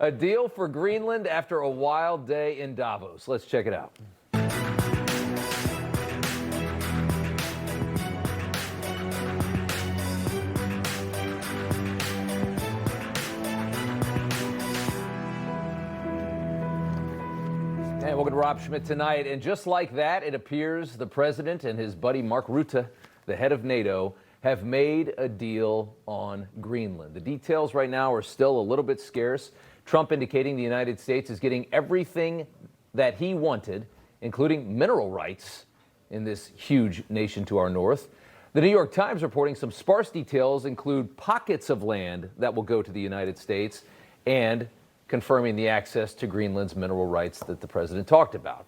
A deal for Greenland after a wild day in Davos. Let's check it out. And welcome to Rob Schmitt Tonight. And just like that, it appears the president and his buddy Mark Rutte, the head of NATO, have made a deal on Greenland. The details right now are still a little bit scarce. Trump indicating the United States is getting everything that he wanted, including mineral rights in this huge nation to our north. The New York Times reporting some sparse details include pockets of land that will go to the United States and confirming the access to Greenland's mineral rights that the president talked about.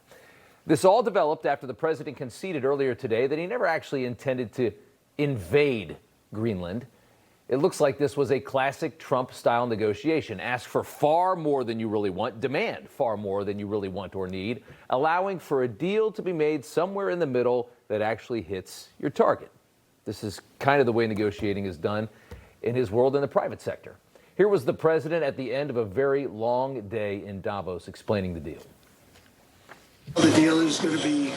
This all developed after the president conceded earlier today that he never actually intended to invade Greenland. It looks like this was a classic Trump-style negotiation. Ask for far more than you really want, demand far more than you really want or need, allowing for a deal to be made somewhere in the middle that actually hits your target. This is kind of the way negotiating is done in his world in the private sector. Here was the president at the end of a very long day in Davos explaining the deal. The deal is going to be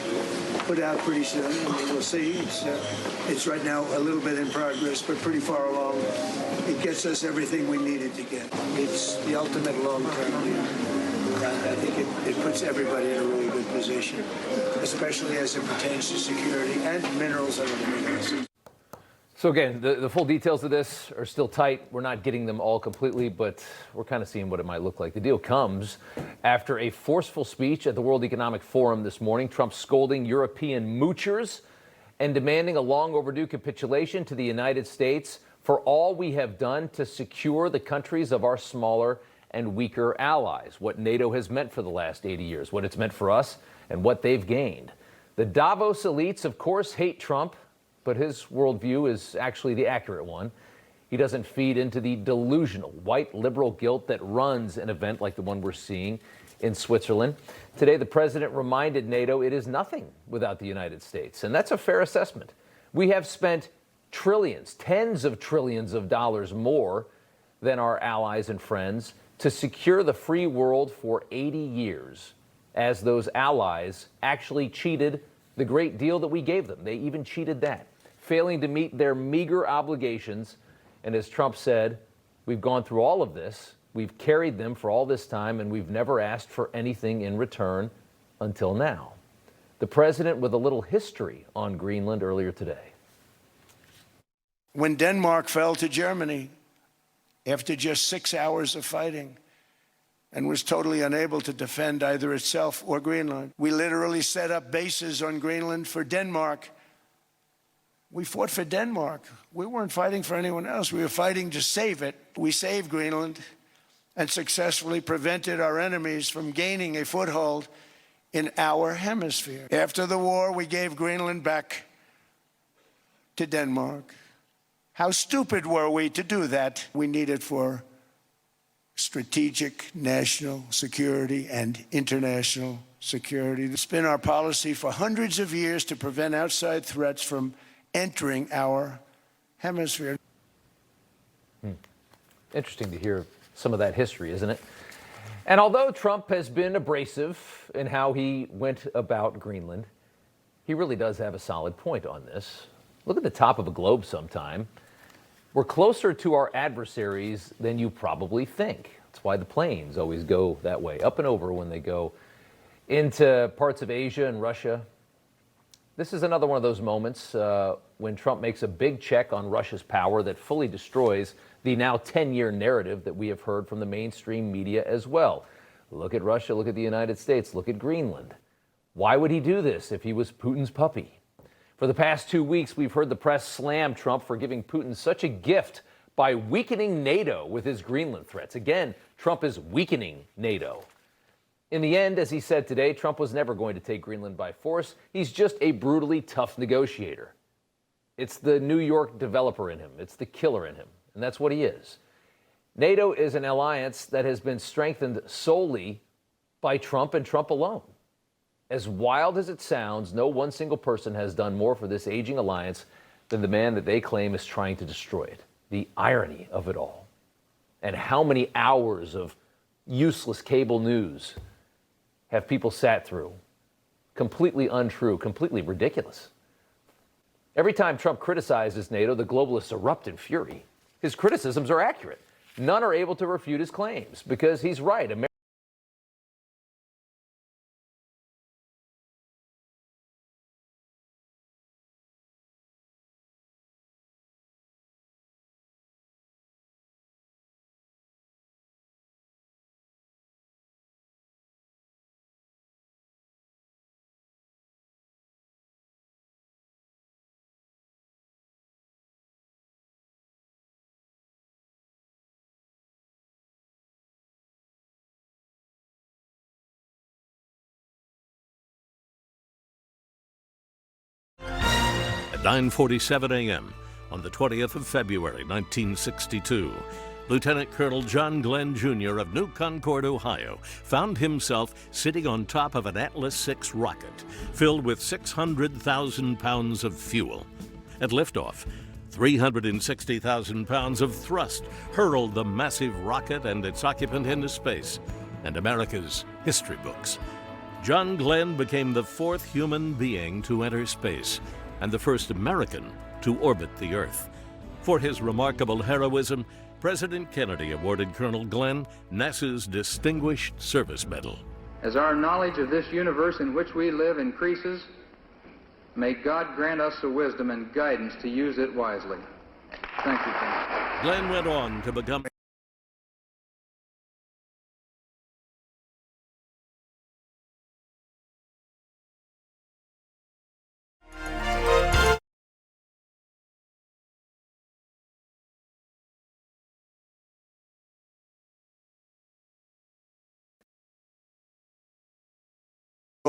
put out pretty soon. I mean, we'll see. It's right now a little bit in progress, but pretty far along. It gets us everything we needed to get. It's the ultimate long-term deal. I think it puts everybody in a really good position, especially as it pertains to security and minerals and other minerals. So again, the full details of this are still tight. We're not getting them all completely, but we're kind of seeing what it might look like. The deal comes after a forceful speech at the World Economic Forum this morning. Trump scolding European moochers and demanding a long overdue capitulation to the United States for all we have done to secure the countries of our smaller and weaker allies, what NATO has meant for the last 80 years, what it's meant for us, and what they've gained. The Davos elites, of course, hate Trump, but his worldview is actually the accurate one. He doesn't feed into the delusional white liberal guilt that runs an event like the one we're seeing in Switzerland. Today, the president reminded NATO it is nothing without the United States, and that's a fair assessment. We have spent trillions, tens of trillions of dollars more than our allies and friends to secure the free world for 80 years, as those allies actually cheated the great deal that we gave them. They even cheated that, failing to meet their meager obligations. And as Trump said, we've gone through all of this, we've carried them for all this time, and we've never asked for anything in return until now. The president with a little history on Greenland earlier today. When Denmark fell to Germany after just 6 hours of fighting and was totally unable to defend either itself or Greenland, we literally set up bases on Greenland for Denmark. We fought for Denmark. We weren't fighting for anyone else. We were fighting to save it. We saved Greenland and successfully prevented our enemies from gaining a foothold in our hemisphere. After the war, we gave Greenland back to Denmark. How stupid were we to do that? We need it for strategic national security and international security. It's been our policy for hundreds of years to prevent outside threats from entering our hemisphere. Interesting to hear some of that history, isn't it? And although Trump has been abrasive in how he went about Greenland, he really does have a solid point on this. Look at the top of a globe sometime. We're closer to our adversaries than you probably think. That's why the planes always go that way, up and over when they go into parts of Asia and Russia. This is another one of those moments when Trump makes a big check on Russia's power that fully destroys the now 10-year narrative that we have heard from the mainstream media as well. Look at Russia, look at the United States, look at Greenland. Why would he do this if he was Putin's puppy? For the past 2 weeks, we've heard the press slam Trump for giving Putin such a gift by weakening NATO with his Greenland threats. Again, Trump is weakening NATO. In the end, as he said today, Trump was never going to take Greenland by force. He's just a brutally tough negotiator. It's the New York developer in him. It's the killer in him. And that's what he is. NATO is an alliance that has been strengthened solely by Trump and Trump alone. As wild as it sounds, no one single person has done more for this aging alliance than the man that they claim is trying to destroy it. The irony of it all. And how many hours of useless cable news have people sat through? Completely untrue, completely ridiculous. Every time Trump criticizes NATO, the globalists erupt in fury. His criticisms are accurate. None are able to refute his claims because he's right. At 9:47 a.m. on the 20th of February, 1962, Lieutenant Colonel John Glenn Jr. of New Concord, Ohio, found himself sitting on top of an Atlas 6 rocket filled with 600,000 pounds of fuel. At liftoff, 360,000 pounds of thrust hurled the massive rocket and its occupant into space and America's history books. John Glenn became the fourth human being to enter space and the first American to orbit the Earth. For his remarkable heroism, President Kennedy awarded Colonel Glenn NASA's Distinguished Service Medal. As our knowledge of this universe in which we live increases, may God grant us the wisdom and guidance to use it wisely. Thank you, Colonel. Glenn went on to become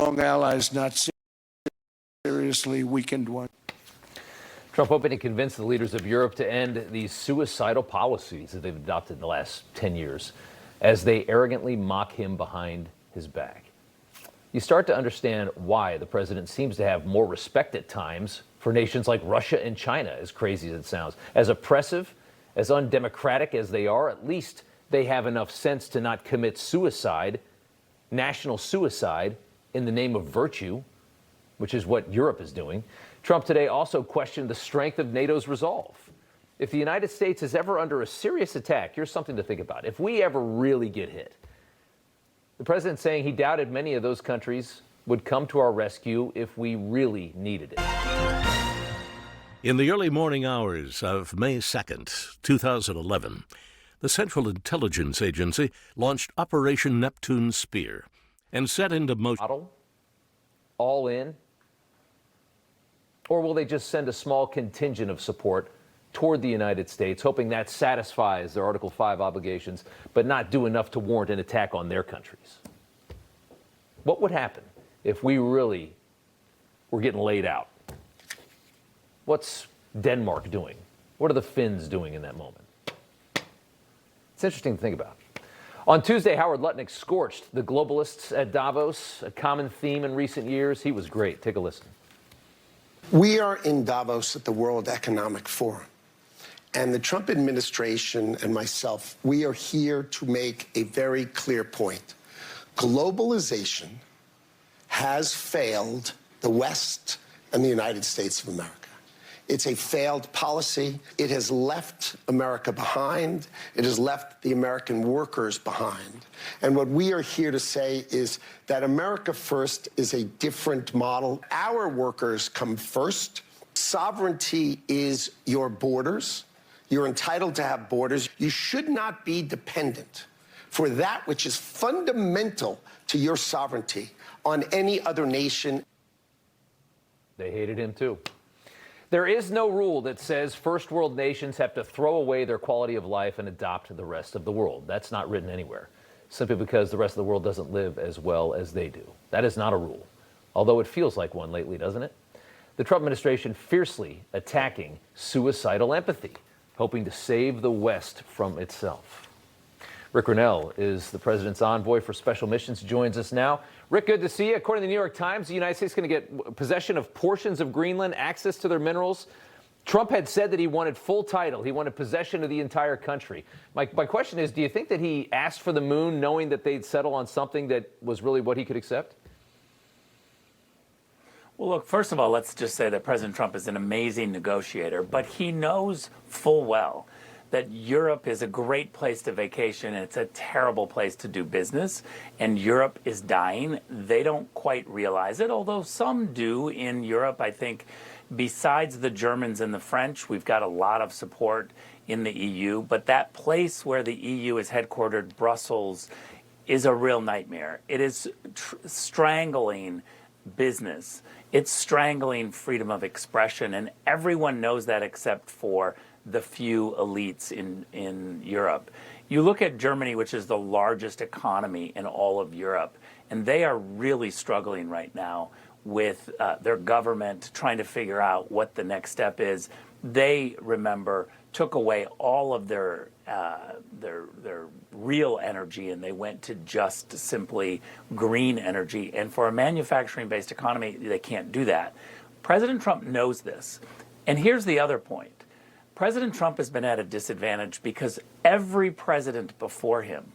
Strong allies, not seriously weakened ones. Trump hoping to convince the leaders of Europe to end these suicidal policies that they've adopted in the last 10 years as they arrogantly mock him behind his back. You start to understand why the president seems to have more respect at times for nations like Russia and China, as crazy as it sounds. As oppressive, as undemocratic as they are, at least they have enough sense to not commit suicide, national suicide, in the name of virtue, which is what Europe is doing. Trump today also questioned the strength of NATO's resolve. If the United States is ever under a serious attack, here's something to think about. If we ever really get hit, the president saying he doubted many of those countries would come to our rescue if we really needed it. In the early morning hours of May 2nd, 2011, the Central Intelligence Agency launched Operation Neptune Spear and set into motion. All in? Or will they just send a small contingent of support toward the United States, hoping that satisfies their Article 5 obligations, but not do enough to warrant an attack on their countries? What would happen if we really were getting laid out? What's Denmark doing? What are the Finns doing in that moment? It's interesting to think about. On Tuesday, Howard Lutnick scorched the globalists at Davos, a common theme in recent years. He was great. Take a listen. We are in Davos at the World Economic Forum. And the Trump administration and myself, we are here to make a very clear point. Globalization has failed the West and the United States of America. It's a failed policy. It has left America behind. It has left the American workers behind. And what we are here to say is that America First is a different model. Our workers come first. Sovereignty is your borders. You're entitled to have borders. You should not be dependent for that which is fundamental to your sovereignty on any other nation. They hated him too. There is no rule that says first world nations have to throw away their quality of life and adopt the rest of the world. That's not written anywhere, simply because the rest of the world doesn't live as well as they do. That is not a rule, although it feels like one lately, doesn't it? The Trump administration fiercely attacking suicidal empathy, hoping to save the West from itself. Rick Grenell is the president's envoy for special missions, joins us now. Rick, good to see you. According to the New York Times, the United States is going to get possession of portions of Greenland, access to their minerals, Trump had said that he wanted full title. He wanted possession of the entire country. My question is, do you think that he asked for the moon knowing that they'd settle on something that was really what he could accept? Well, look, first of all, let's just say that President Trump is an amazing negotiator, but he knows full well that Europe is a great place to vacation and it's a terrible place to do business, and Europe is dying. They don't quite realize it, although some do in Europe. I think besides the Germans and the French, we've got a lot of support in the EU, but that place where the EU is headquartered, Brussels, is a real nightmare. It is strangling business. It's strangling freedom of expression, and everyone knows that except for the few elites in Europe. You look at Germany, which is the largest economy in all of Europe, and they are really struggling right now with their government trying to figure out what the next step is. They, remember, took away all of their real energy, and they went to just simply green energy. And for a manufacturing-based economy, they can't do that. President Trump knows this. And here's the other point. President Trump has been at a disadvantage because every president before him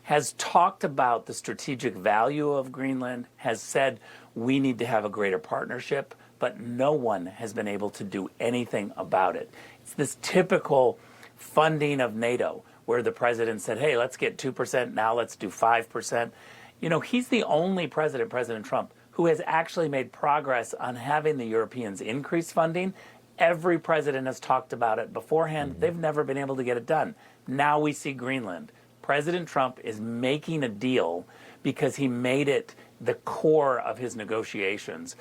has talked about the strategic value of Greenland, has said we need to have a greater partnership, but no one has been able to do anything about it. It's this typical funding of NATO where the president said, hey, let's get 2%, now let's do 5%. You know, he's the only president, President Trump, who has actually made progress on having the Europeans increase funding. Every president has talked about it beforehand. They've never been able to get it done. Now we see Greenland. President Trump is making a deal because he made it the core of his negotiations.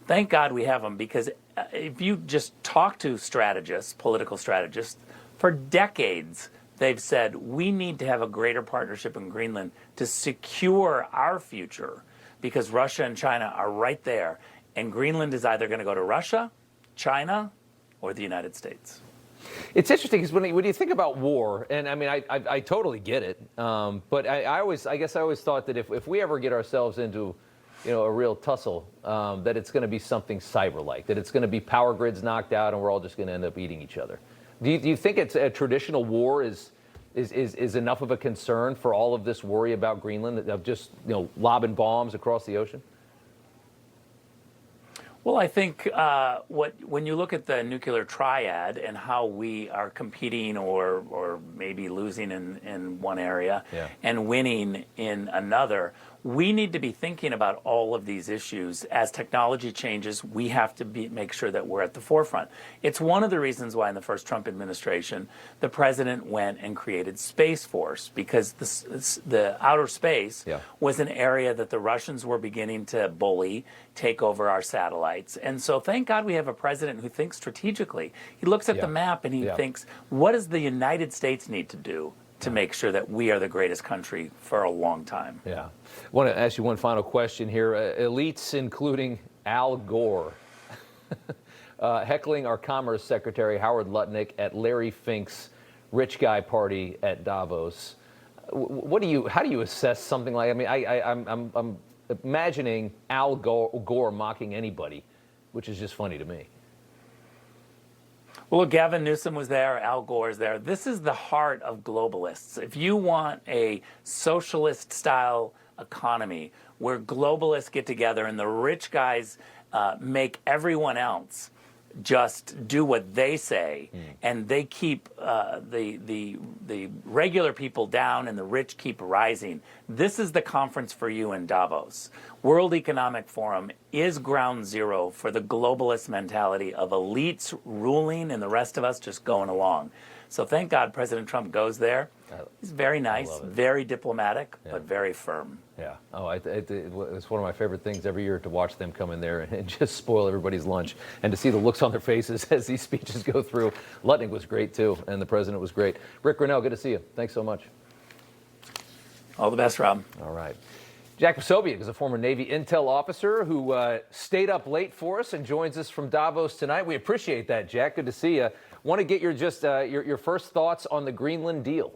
Thank God we have him, because if you just talk to strategists, political strategists, for decades they've said we need to have a greater partnership in Greenland to secure our future, because Russia and China are right there. And Greenland is either going to go to Russia, China, or the United States. It's interesting because when you think about war, and I mean, I totally get it, but I guess I always thought that if we ever get ourselves into, you know, a real tussle, that it's going to be something cyber-like, that it's going to be power grids knocked out and we're all just going to end up eating each other. Do you think it's a traditional war is enough of a concern for all of this worry about Greenland, of just, you know, lobbing bombs across the ocean? Well, I think when you look at the nuclear triad and how we are competing or maybe losing in one area and winning in another, we need to be thinking about all of these issues. As technology changes, we have to make sure that we're at the forefront. It's one of the reasons why in the first Trump administration, the president went and created Space Force, because the outer space was an area that the Russians were beginning to bully, take over our satellites. And so thank God we have a president who thinks strategically. He looks at the map and he thinks, what does the United States need to do to make sure that we are the greatest country for a long time? Yeah. I want to ask you one final question here. Elites, including Al Gore, heckling our Commerce Secretary Howard Lutnick at Larry Fink's rich guy party at Davos. How do you assess something like? I mean, I'm imagining Al Gore mocking anybody, which is just funny to me. Well, Gavin Newsom was there, Al Gore is there. This is the heart of globalists. If you want a socialist-style economy where globalists get together and the rich guys make everyone else just do what they say, and they keep the regular people down and the rich keep rising. This is the conference for you in Davos. World Economic Forum is ground zero for the globalist mentality of elites ruling and the rest of us just going along. So thank God President Trump goes there. He's very nice, very diplomatic, but very firm. Yeah. Oh, it's one of my favorite things every year to watch them come in there and just spoil everybody's lunch, and to see the looks on their faces as these speeches go through. Lutnick was great, too, and the president was great. Rick Grenell, good to see you. Thanks so much. All the best, Rob. All right. Jack Posobiec is a former Navy intel officer who stayed up late for us and joins us from Davos tonight. We appreciate that, Jack. Good to see you. Want to get your first thoughts on the Greenland deal.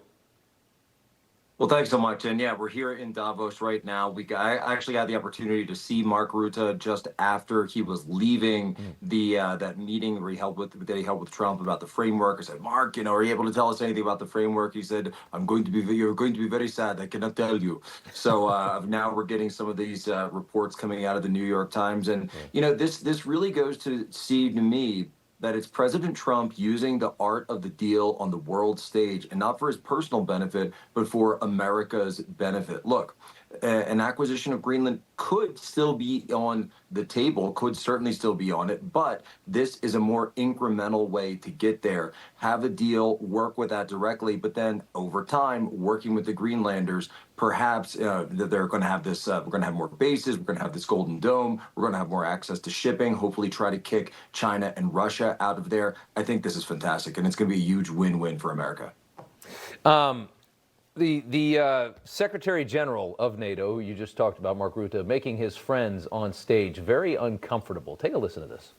Well, thanks so much. And yeah, we're here in Davos right now. I actually had the opportunity to see Mark Rutte just after he was leaving the that meeting where he held with Trump about the framework. I said, Mark, are you able to tell us anything about the framework? He said, you're going to be very sad. I cannot tell you. So now we're getting some of these reports coming out of the New York Times, and this really goes to me that it's President Trump using the art of the deal on the world stage, and not for his personal benefit, but for America's benefit. Look, an acquisition of Greenland could still be on the table, could certainly still be on it, but this is a more incremental way to get there. Have a deal, work with that directly, but then over time, working with the Greenlanders, perhaps they're going to have this, we're going to have more bases, we're going to have this Golden Dome, we're going to have more access to shipping, hopefully try to kick China and Russia out of there. I think this is fantastic, and it's going to be a huge win-win for America. The Secretary General of NATO, who you just talked about, Mark Rutte, making his friends on stage very uncomfortable. Take a listen to this.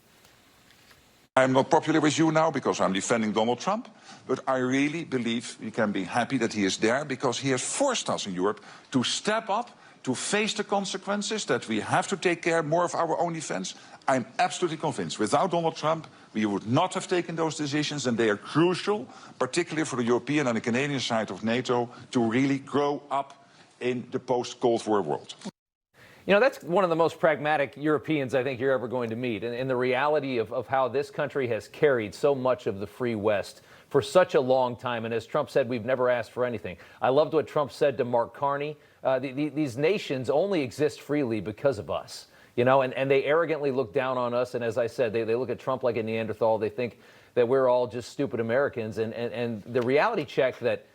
I'm not popular with you now because I'm defending Donald Trump, but I really believe we can be happy that he is there because he has forced us in Europe to step up, to face the consequences, that we have to take care more of our own defense. I'm absolutely convinced without Donald Trump, we would not have taken those decisions, and they are crucial, particularly for the European and the Canadian side of NATO, to really grow up in the post-Cold War world. That's one of the most pragmatic Europeans I think you're ever going to meet, and the reality of how this country has carried so much of the free West for such a long time. And as Trump said, we've never asked for anything. I loved what Trump said to Mark Carney. These nations only exist freely because of us. And they arrogantly look down on us. And as I said, they look at Trump like a Neanderthal. They think that we're all just stupid Americans. And the reality check that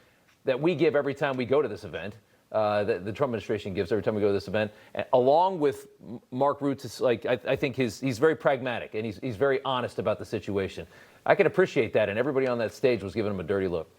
we give every time we go to this event, that the Trump administration gives every time we go to this event, along with Mark Rutte's, I think he's very pragmatic and he's very honest about the situation. I can appreciate that. And everybody on that stage was giving him a dirty look.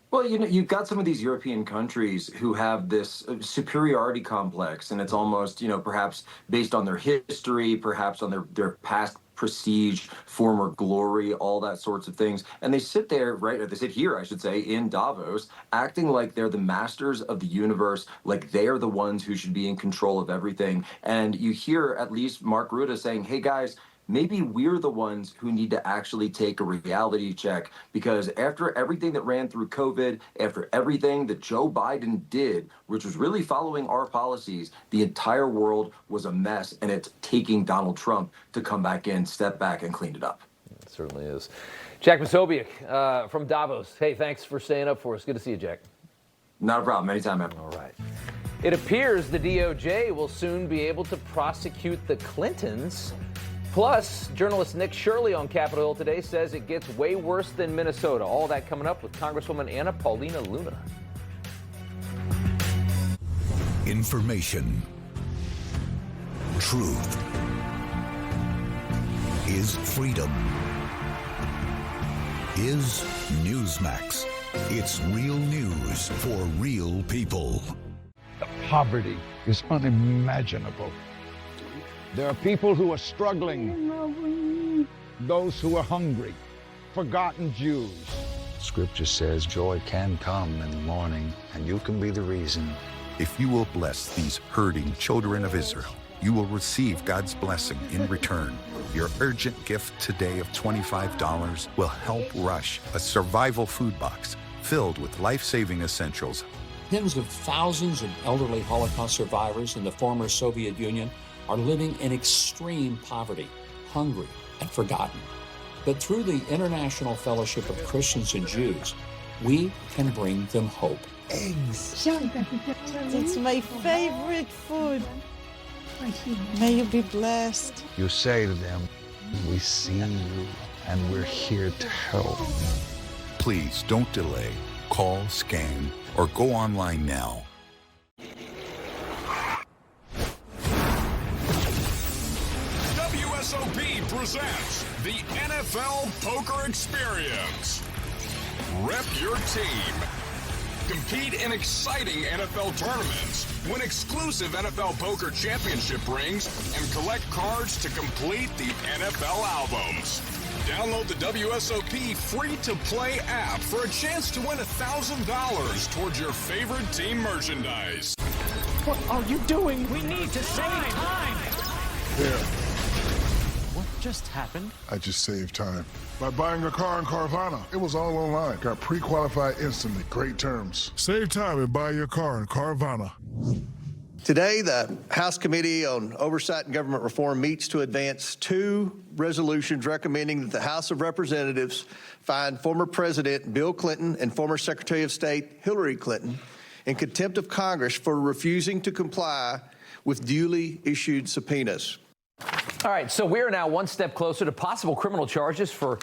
Well, you've got some of these European countries who have this superiority complex, and it's almost, perhaps based on their history, perhaps on their past prestige, former glory, all that sorts of things. And they sit there, right, or they sit here, I should say, in Davos, acting like they're the masters of the universe, like they are the ones who should be in control of everything. And you hear at least Mark Rutte saying, hey, guys, maybe we're the ones who need to actually take a reality check, because after everything that ran through COVID, after everything that Joe Biden did, which was really following our policies, the entire world was a mess, and it's taking Donald Trump to come back in, step back, and clean it up. It certainly is. Jack Posobiec from Davos. Hey, thanks for staying up for us. Good to see you, Jack. Not a problem. Anytime, man. All right. It appears the DOJ will soon be able to prosecute the Clintons. Plus, journalist Nick Shirley on Capitol Hill today says it gets way worse than Minnesota. All that coming up with Congresswoman Paulina Luna. Information. Truth. Is freedom. Is Newsmax. It's real news for real people. The poverty is unimaginable. There are people who are struggling, those who are hungry, forgotten Jews. Scripture says joy can come in the morning, and you can be the reason. If you will bless these hurting children of Israel, you will receive God's blessing in return. Your urgent gift today of $25 will help Rush, a survival food box filled with life-saving essentials. Tens of thousands of elderly Holocaust survivors in the former Soviet Union are living in extreme poverty, hungry, and forgotten. But through the International Fellowship of Christians and Jews, we can bring them hope. Eggs. It's my favorite food. May you be blessed. You say to them, we see you, and we're here to help. Please don't delay. Call, scan, or go online now. WSOP presents the NFL Poker Experience. Rep your team. Compete in exciting NFL tournaments. Win exclusive NFL Poker Championship rings and collect cards to complete the NFL albums. Download the WSOP free-to-play app for a chance to win $1,000 towards your favorite team merchandise. What are you doing? We need to save time. There. What just happened? I just saved time. By buying a car in Carvana. It was all online. Got pre-qualified instantly. Great terms. Save time and buy your car in Carvana. Today, the House Committee on Oversight and Government Reform meets to advance 2 resolutions recommending that the House of Representatives find former President Bill Clinton and former Secretary of State Hillary Clinton in contempt of Congress for refusing to comply with duly issued subpoenas. All right, so we're now one step closer to possible criminal charges for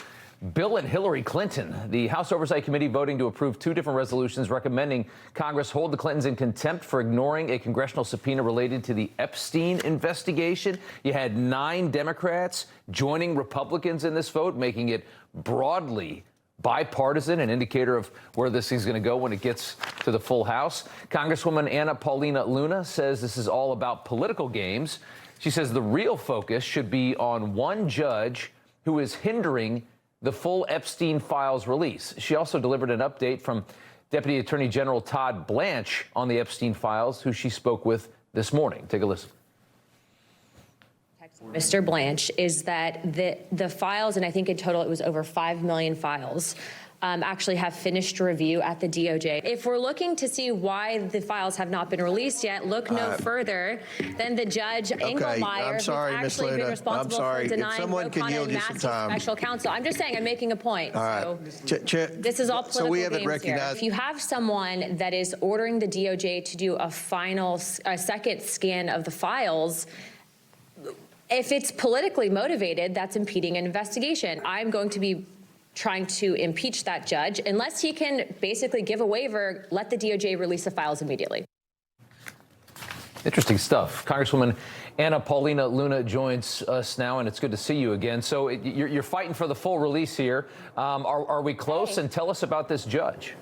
Bill and Hillary Clinton. The House Oversight Committee voting to approve 2 different resolutions recommending Congress hold the Clintons in contempt for ignoring a congressional subpoena related to the Epstein investigation. You had 9 Democrats joining Republicans in this vote, making it broadly bipartisan, an indicator of where this is going to go when it gets to the full House. Congresswoman Paulina Luna says this is all about political games. She says the real focus should be on one judge who is hindering the full Epstein files release. She also delivered an update from Deputy Attorney General Todd Blanche on the Epstein files, who she spoke with this morning. Take a listen. Mr. Blanche, is that the files, and I think in total it was over 5 million files, actually have finished review at the DOJ. If we're looking to see why the files have not been released yet, look no further than the judge Engelmeyer, who's actually been responsible for denying O'Connor and Massey's special counsel. I'm just saying, I'm making a point. This is all political so we haven't games recognized here. If you have someone that is ordering the DOJ to do a second scan of the files, if it's politically motivated, that's impeding an investigation. I'm going to be trying to impeach that judge unless he can basically give a waiver, let the DOJ release the files immediately. Interesting stuff. Congresswoman Paulina Luna joins us now, and it's good to see you again. So you're fighting for the full release here. Are we close? And tell us about this judge.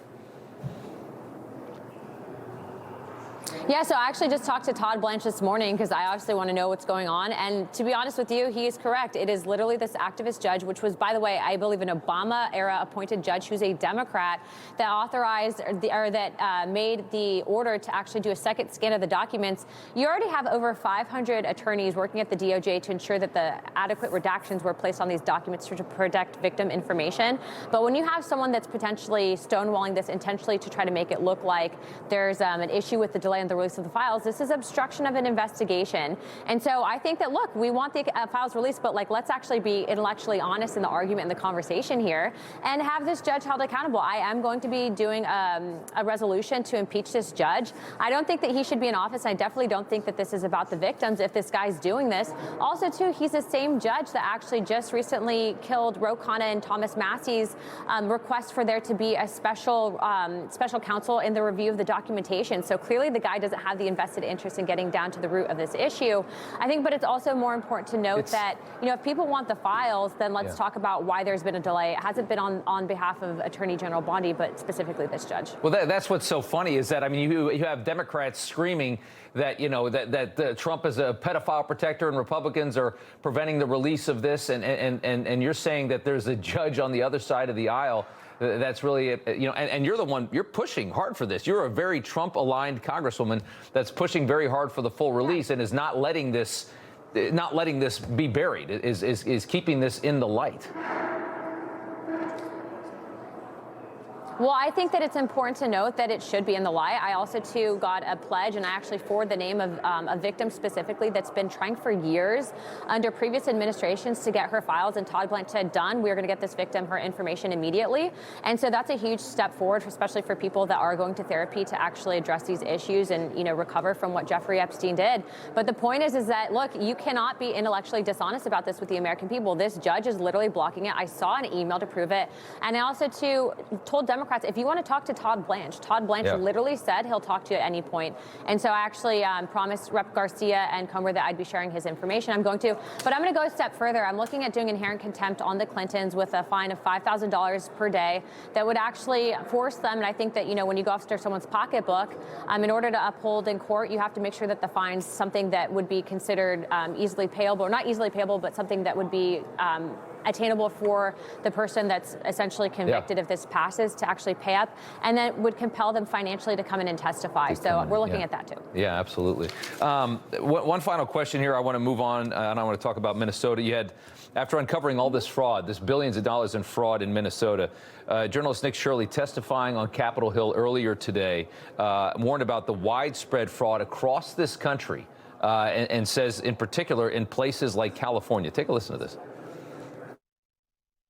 Yeah, so I actually just talked to Todd Blanche this morning because I obviously want to know what's going on. And to be honest with you, he is correct. It is literally this activist judge, which was, by the way, I believe an Obama-era appointed judge who's a Democrat that authorized that made the order to actually do a second scan of the documents. You already have over 500 attorneys working at the DOJ to ensure that the adequate redactions were placed on these documents to protect victim information. But when you have someone that's potentially stonewalling this intentionally to try to make it look like there's an issue with the delay in the release of the files, this is obstruction of an investigation. And so I think that, look, we want the files released, but let's actually be intellectually honest in the argument and the conversation here and have this judge held accountable. I am going to be doing a resolution to impeach this judge. I don't think that he should be in office. I definitely don't think that this is about the victims if this guy's doing this. Also, too, he's the same judge that actually just recently killed Ro Khanna and Thomas Massey's request for there to be a special counsel in the review of the documentation. So clearly the guy doesn't have the invested interest in getting down to the root of this issue. I think, but it's also more important to note that, if people want the files, then let's talk about why there's been a delay. It hasn't been on behalf of Attorney General Bondi, but specifically this judge. Well, that's what's so funny is that, you have Democrats screaming that, that Trump is a pedophile protector and Republicans are preventing the release of this. And you're saying that there's a judge on the other side of the aisle that's really, and you're the one, you're pushing hard for this. You're a very Trump-aligned congresswoman that's pushing very hard for the full release and is not letting this be buried, is keeping this in the light. Well, I think that it's important to note that it should be in the light. I also, too, got a pledge, and I actually forward the name of a victim specifically that's been trying for years under previous administrations to get her files, and Todd Blanche said, done. We're going to get this victim her information immediately. And so that's a huge step forward, especially for people that are going to therapy to actually address these issues and, recover from what Jeffrey Epstein did. But the point is that, look, you cannot be intellectually dishonest about this with the American people. This judge is literally blocking it. I saw an email to prove it. And I also, too, told Democrats, if you want to talk to Todd Blanche literally said he'll talk to you at any point. And so I actually promised Rep. Garcia and Comer that I'd be sharing his information. I'm going to. But I'm going to go a step further. I'm looking at doing inherent contempt on the Clintons with a fine of $5,000 per day that would actually force them. And I think that, when you go after someone's pocketbook, in order to uphold in court, you have to make sure that the fine's something that would be considered easily payable, or not easily payable, but something that would be attainable for the person that's essentially convicted if this passes to actually pay up, and then would compel them financially to come in and testify. So we're looking at that too. Yeah, absolutely. One final question here. I want to move on, and I want to talk about Minnesota. You had, after uncovering all this fraud, this billions of dollars in fraud in Minnesota, journalist Nick Shirley testifying on Capitol Hill earlier today warned about the widespread fraud across this country and says, in particular, in places like California. Take a listen to this.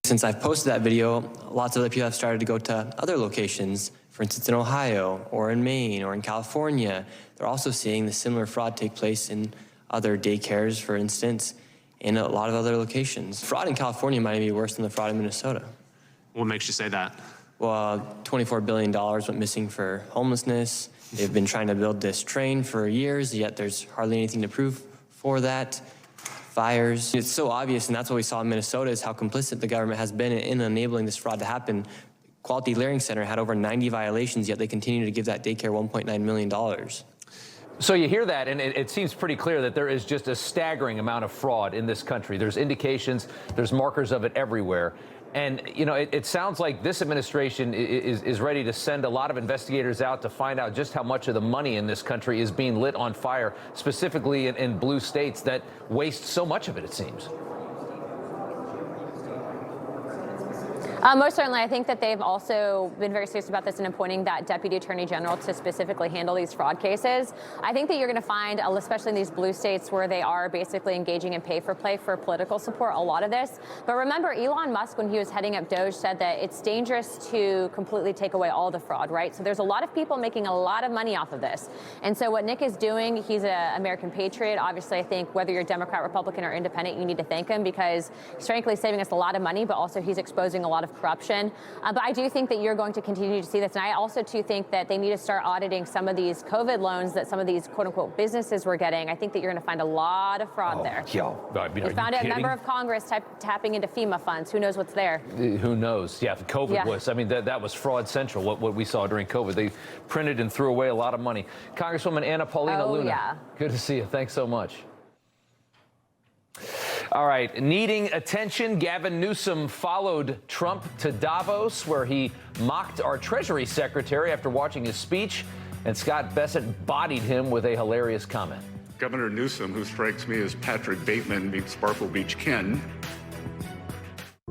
Since I've posted that video, lots of other people have started to go to other locations, for instance, in Ohio or in Maine or in California. They're also seeing the similar fraud take place in other daycares, for instance, in a lot of other locations. Fraud in California might be worse than the fraud in Minnesota. What makes you say that? Well, $24 billion went missing for homelessness. They've been trying to build this train for years, yet there's hardly anything to prove for that. Fires. It's so obvious, and that's what we saw in Minnesota, is how complicit the government has been in enabling this fraud to happen. Quality Learning Center had over 90 violations, yet they continue to give that daycare $1.9 million. So you hear that, and it seems pretty clear that there is just a staggering amount of fraud in this country. There's indications, there's markers of it everywhere. And, you know, it sounds like this administration is ready to send a lot of investigators out to find out just how much of the money in this country is being lit on fire, specifically in blue states that waste so much of it, it seems. Most certainly. I think that they've also been very serious about this in appointing that Deputy Attorney General to specifically handle these fraud cases. I think that you're going to find, especially in these blue states where they are basically engaging in pay-for-play for political support, a lot of this. But remember, Elon Musk, when he was heading up Doge, said that it's dangerous to completely take away all the fraud, right? So there's a lot of people making a lot of money off of this. And so what Nick is doing, he's an American patriot. Obviously, I think whether you're Democrat, Republican, or independent, you need to thank him because he's frankly saving us a lot of money, but also he's exposing a lot of corruption. But I do think that you're going to continue to see this. And I also, too, think that they need to start auditing some of these COVID loans that some of these quote-unquote businesses were getting. I think that you're going to find a lot of fraud there. We found a member of Congress tapping into FEMA funds. Who knows what's there? Who knows? Yeah, COVID was. I mean, that was fraud central, what we saw during COVID. They printed and threw away a lot of money. Congresswoman Paulina Luna. Yeah. Good to see you. Thanks so much. All right, needing attention, Gavin Newsom followed Trump to Davos, where he mocked our Treasury Secretary after watching his speech, and Scott Bessent bodied him with a hilarious comment. Governor Newsom, who strikes me as Patrick Bateman meets Sparkle Beach Ken.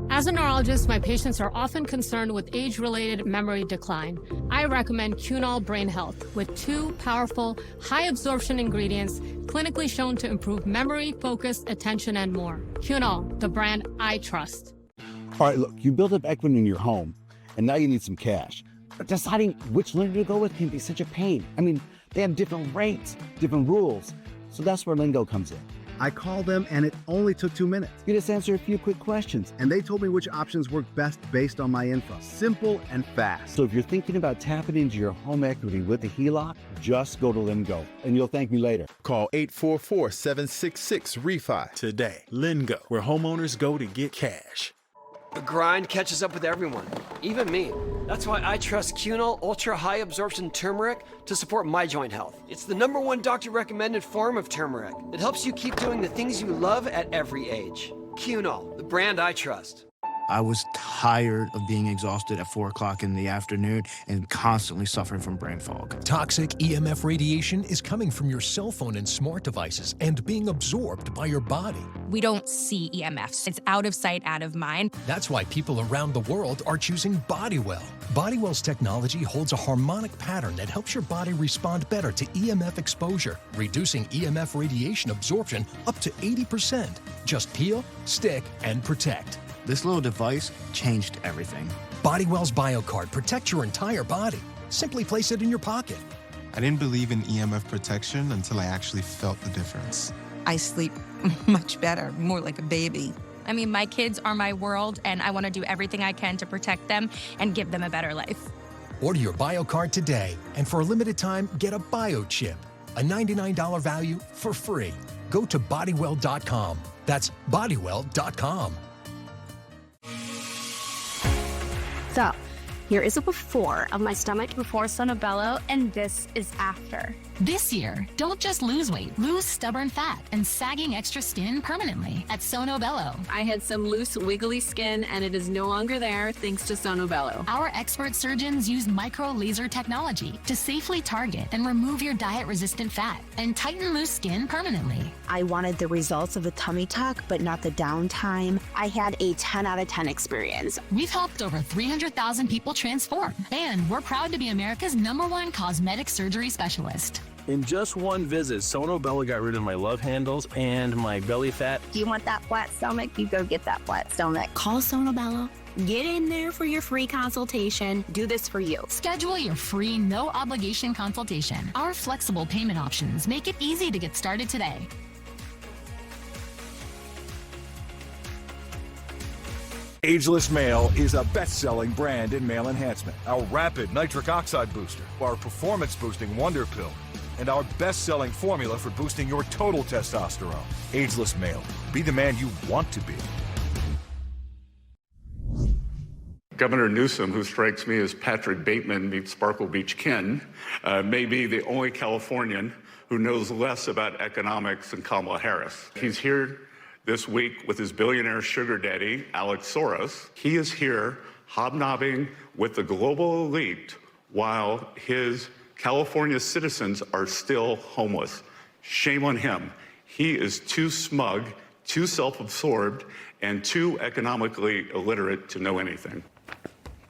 As a neurologist, my patients are often concerned with age-related memory decline. I recommend Cunol Brain Health with 2 powerful, high-absorption ingredients clinically shown to improve memory, focus, attention, and more. Cunol, the brand I trust. All right, look, you build up equity in your home, and now you need some cash. But deciding which lender to go with can be such a pain. I mean, they have different rates, different rules. So that's where Lingo comes in. I called them and it only took 2 minutes. You just answer a few quick questions and they told me which options work best based on my info. Simple and fast. So if you're thinking about tapping into your home equity with a HELOC, just go to Lingo and you'll thank me later. Call 844-766-REFI today. Lingo, where homeowners go to get cash. The grind catches up with everyone, even me. That's why I trust Cunol Ultra High Absorption Turmeric to support my joint health. It's the #1 doctor-recommended form of turmeric that helps you keep doing the things you love at every age. Cunol, the brand I trust. I was tired of being exhausted at 4 o'clock in the afternoon and constantly suffering from brain fog. Toxic EMF radiation is coming from your cell phone and smart devices and being absorbed by your body. We don't see EMFs. It's out of sight, out of mind. That's why people around the world are choosing Bodywell. Bodywell's technology holds a harmonic pattern that helps your body respond better to EMF exposure, reducing EMF radiation absorption up to 80%. Just peel, stick, and protect. This little device changed everything. Bodywell's BioCard protects your entire body. Simply place it in your pocket. I didn't believe in EMF protection until I actually felt the difference. I sleep much better, more like a baby. I mean, my kids are my world, and I want to do everything I can to protect them and give them a better life. Order your BioCard today, and for a limited time, get a BioChip, a $99 value for free. Go to Bodywell.com. That's Bodywell.com. So, here is a before of my stomach before Sonobello, and this is after. This year, don't just lose weight, lose stubborn fat and sagging extra skin permanently at Sono Bello. I had some loose, wiggly skin, and it is no longer there thanks to Sono Bello. Our expert surgeons use micro laser technology to safely target and remove your diet-resistant fat and tighten loose skin permanently. I wanted the results of the tummy tuck, but not the downtime. I had a 10 out of 10 experience. We've helped over 300,000 people transform, and we're proud to be America's #1 cosmetic surgery specialist. In just one visit, Sono Bello got rid of my love handles and my belly fat. Do you want that flat stomach? You go get that flat stomach. Call Sono Bello. Get in there for your free consultation. Do this for you. Schedule your free, no-obligation consultation. Our flexible payment options make it easy to get started today. Ageless Male is a best-selling brand in male enhancement. Our Rapid Nitric Oxide Booster, our performance-boosting Wonder Pill, and our best-selling formula for boosting your total testosterone. Ageless Male. Be the man you want to be. Governor Newsom, who strikes me as Patrick Bateman meets Sparkle Beach Ken, may be the only Californian who knows less about economics than Kamala Harris. He's here this week with his billionaire sugar daddy, Alex Soros. He is here hobnobbing with the global elite while his California citizens are still homeless. Shame on him. He is too smug, too self-absorbed, and too economically illiterate to know anything.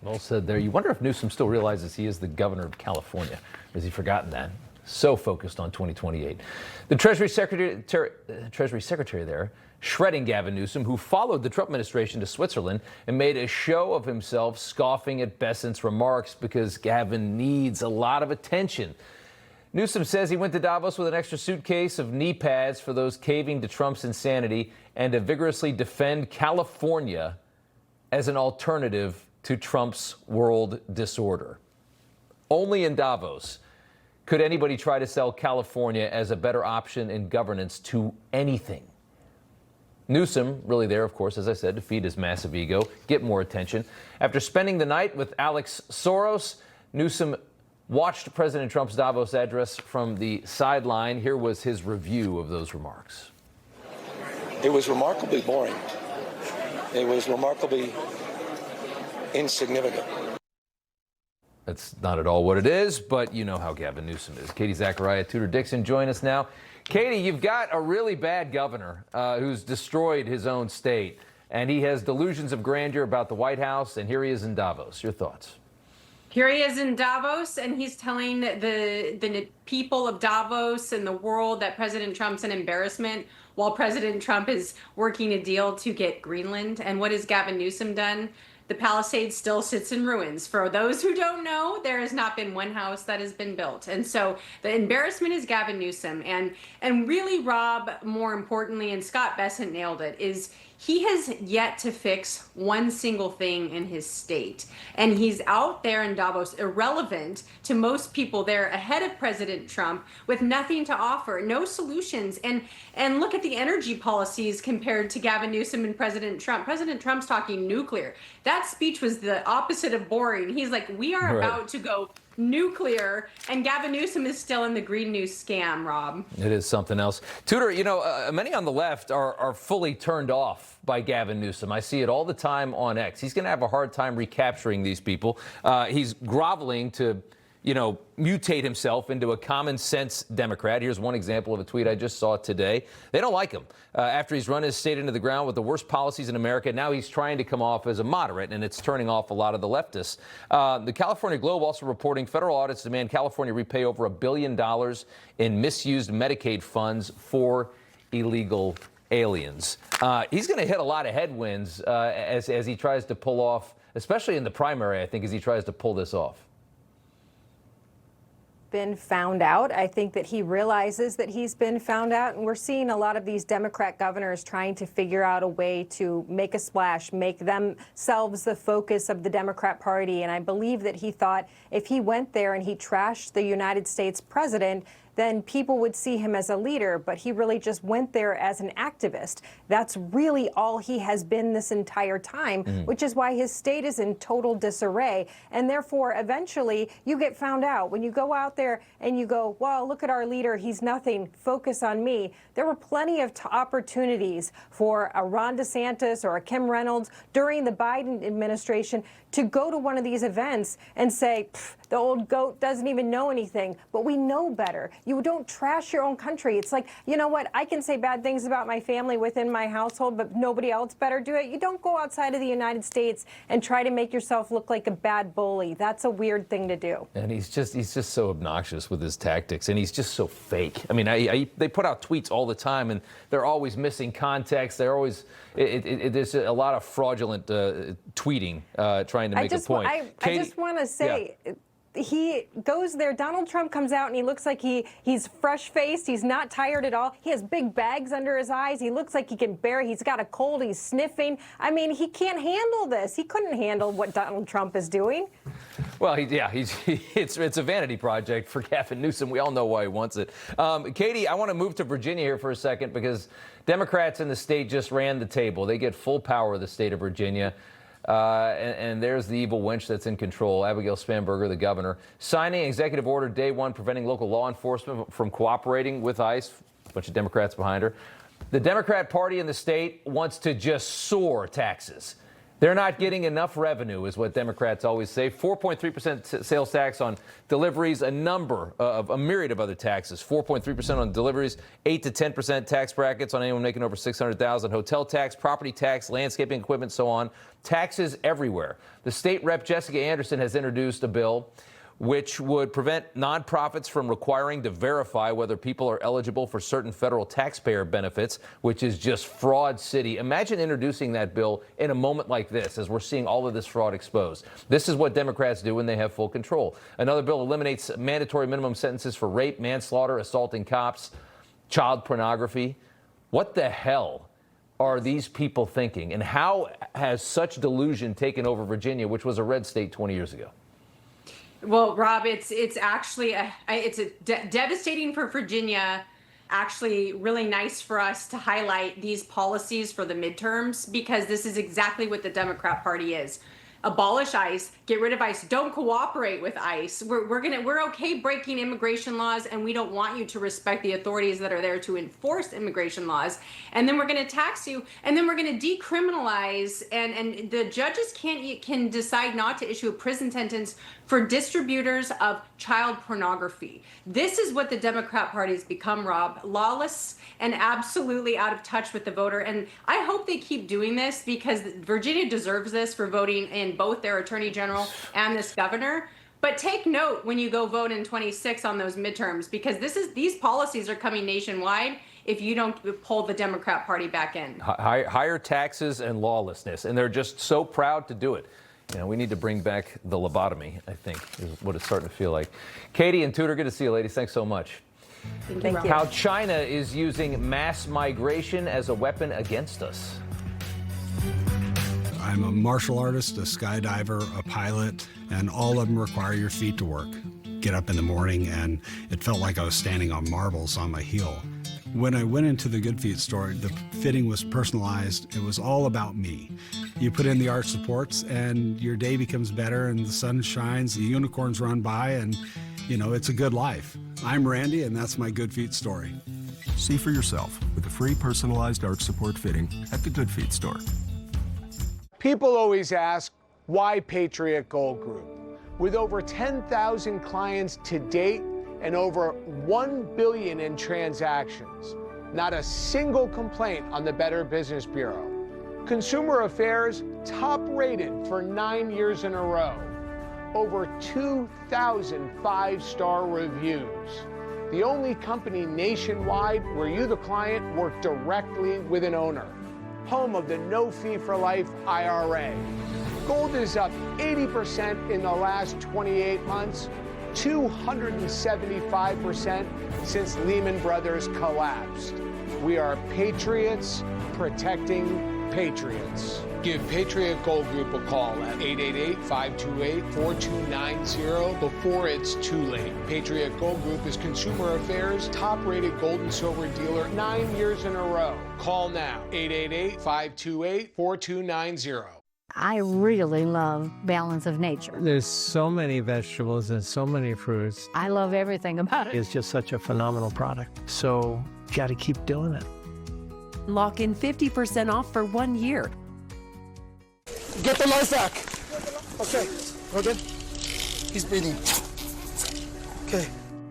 Well said there. You wonder if Newsom still realizes he is the governor of California. Has he forgotten that? So focused on 2028. The Treasury Secretary there shredding Gavin Newsom, who followed the Trump administration to Switzerland and made a show of himself scoffing at Bessent's remarks because Gavin needs a lot of attention. Newsom says he went to Davos with an extra suitcase of knee pads for those caving to Trump's insanity and to vigorously defend California as an alternative to Trump's world disorder. Only in Davos could anybody try to sell California as a better option in governance to anything. Newsom, really there, of course, as I said, to feed his massive ego, get more attention. After spending the night with Alex Soros, Newsom watched President Trump's Davos address from the sideline. Here was his review of those remarks. It was remarkably boring. It was remarkably insignificant. That's not at all what it is, but you know how Gavin Newsom is. Katie Zacharia, Tudor, Dixon join us now. Katie, you've got a really bad governor who's destroyed his own state, and he has delusions of grandeur about the White House, and here he is in Davos. Your thoughts? Here he is in Davos, and he's telling the people of Davos and the world that President Trump's an embarrassment while President Trump is working a deal to get Greenland. And what has Gavin Newsom done? The Palisades still sits in ruins. For those who don't know, there has not been one house that has been built. And so the embarrassment is Gavin Newsom. And really, Rob, more importantly, and Scott Bessent nailed it, is he has yet to fix one single thing in his state. And he's out there in Davos, irrelevant to most people there, ahead of President Trump, with nothing to offer, no solutions. And look at the energy policies compared to Gavin Newsom and President Trump. President Trump's talking nuclear. That speech was the opposite of boring. He's like, we are about to go nuclear, and Gavin Newsom is still in the Green News scam, Rob. It is something else. Tudor, you know, many on the left are fully turned off by Gavin Newsom. I see it all the time on X. He's going to have a hard time recapturing these people. He's groveling to, you know, mutate himself into a common sense Democrat. Here's one example of a tweet I just saw today. They don't like him. After he's run his state into the ground with the worst policies in America, now he's trying to come off as a moderate, and it's turning off a lot of the leftists. The California Globe also reporting federal audits demand California repay over $1 billion in misused Medicaid funds for illegal aliens. He's going to hit a lot of headwinds as he tries to pull off, especially in the primary, I think, as he tries to pull this off. Been found out. I think that he realizes that he's been found out, and we're seeing a lot of these Democrat governors trying to figure out a way to make a splash, make themselves the focus of the Democrat Party. And I believe that he thought if he went there and he trashed the United States president, then people would see him as a leader, but he really just went there as an activist. That's really all he has been this entire time, which is why his state is in total disarray. And therefore, eventually, you get found out. When you go out there and you go, well, look at our leader, he's nothing, focus on me. There were plenty of opportunities for a Ron DeSantis or a Kim Reynolds during the Biden administration to go to one of these events and say, the old goat doesn't even know anything, but we know better. You don't trash your own country. It's like, you know what, I can say bad things about my family within my household, but nobody else better do it. You don't go outside of the United States and try to make yourself look like a bad bully. That's a weird thing to do. And he's just so obnoxious with his tactics, and he's just so fake. I mean, they put out tweets all the time, and they're always missing context. They're always, there's a lot of fraudulent tweeting trying to make a point. I just want to say, he goes there. Donald Trump comes out and he looks like he's fresh-faced. He's not tired at all. He has big bags under his eyes. He looks like he can bear. He's got a cold. He's sniffing. I mean, he can't handle this. He couldn't handle what Donald Trump is doing. Well, it's a vanity project for Gavin Newsom. We all know why he wants it. Katie, I want to move to Virginia here for a second because Democrats in the state just ran the table. They get full power of the state of Virginia. And there's the evil wench that's in control, Abigail Spanberger, the governor, signing executive order day one preventing local law enforcement from cooperating with ICE. A bunch of Democrats behind her. The Democrat Party in the state wants to just soar taxes. They're not getting enough revenue, is what Democrats always say. 4.3% sales tax on deliveries, a myriad of other taxes. 4.3% on deliveries, 8 to 10% tax brackets on anyone making over $600,000. Hotel tax, property tax, landscaping equipment, so on. Taxes everywhere. The state rep Jessica Anderson has introduced a bill which would prevent nonprofits from requiring to verify whether people are eligible for certain federal taxpayer benefits, which is just fraud city. Imagine introducing that bill in a moment like this, as we're seeing all of this fraud exposed. This is what Democrats do when they have full control. Another bill eliminates mandatory minimum sentences for rape, manslaughter, assaulting cops, child pornography. What the hell are these people thinking? And how has such delusion taken over Virginia, which was a red state 20 years ago? Well, Rob, it's actually devastating for Virginia. Actually, really nice for us to highlight these policies for the midterms, because this is exactly what the Democrat Party is. Abolish ICE, get rid of ICE, don't cooperate with ICE. We're okay breaking immigration laws, and we don't want you to respect the authorities that are there to enforce immigration laws. And then we're going to tax you, and then we're going to decriminalize, and the judges can decide not to issue a prison sentence for distributors of child pornography. This is what the Democrat Party has become, Rob. Lawless and absolutely out of touch with the voter. And I hope they keep doing this, because Virginia deserves this for voting in both their attorney general and this governor. But take note when you go vote in 26 on those midterms, because these policies are coming nationwide if you don't pull the Democrat Party back in. Higher taxes and lawlessness, and they're just so proud to do it. You know, we need to bring back the lobotomy, I think, is what it's starting to feel like. Katie and Tudor, good to see you, ladies. Thanks so much. Thank you. How China is using mass migration as a weapon against us. I'm a martial artist, a skydiver, a pilot, and all of them require your feet to work. Get up in the morning, and it felt like I was standing on marbles on my heel. When I went into the Good Feet store, the fitting was personalized. It was all about me. You put in the arch supports, and your day becomes better, and the sun shines, the unicorns run by, and, you know, it's a good life. I'm Randy, and that's my Good Feet story. See for yourself with a free personalized arch support fitting at the Good Feet store. People always ask, why Patriot Gold Group? With over 10,000 clients to date and over $1 billion in transactions, not a single complaint on the Better Business Bureau. Consumer Affairs top rated for 9 years in a row. Over 2,000 5-star reviews. The only company nationwide where you, the client, work directly with an owner. Home of the no fee for life IRA. Gold is up 80% in the last 28 months, 275% since Lehman Brothers collapsed. We are patriots protecting patriots. Give Patriot Gold Group a call at 888-528-4290 before it's too late. Patriot Gold Group is Consumer Affairs' top-rated gold and silver dealer 9 years in a row. Call now, 888-528-4290. I really love Balance of Nature. There's so many vegetables and so many fruits. I love everything about it. It's just such a phenomenal product. So, got to keep doing it. Lock in 50% off for 1 year. Get the life back. Okay, we're good. He's breathing. Okay.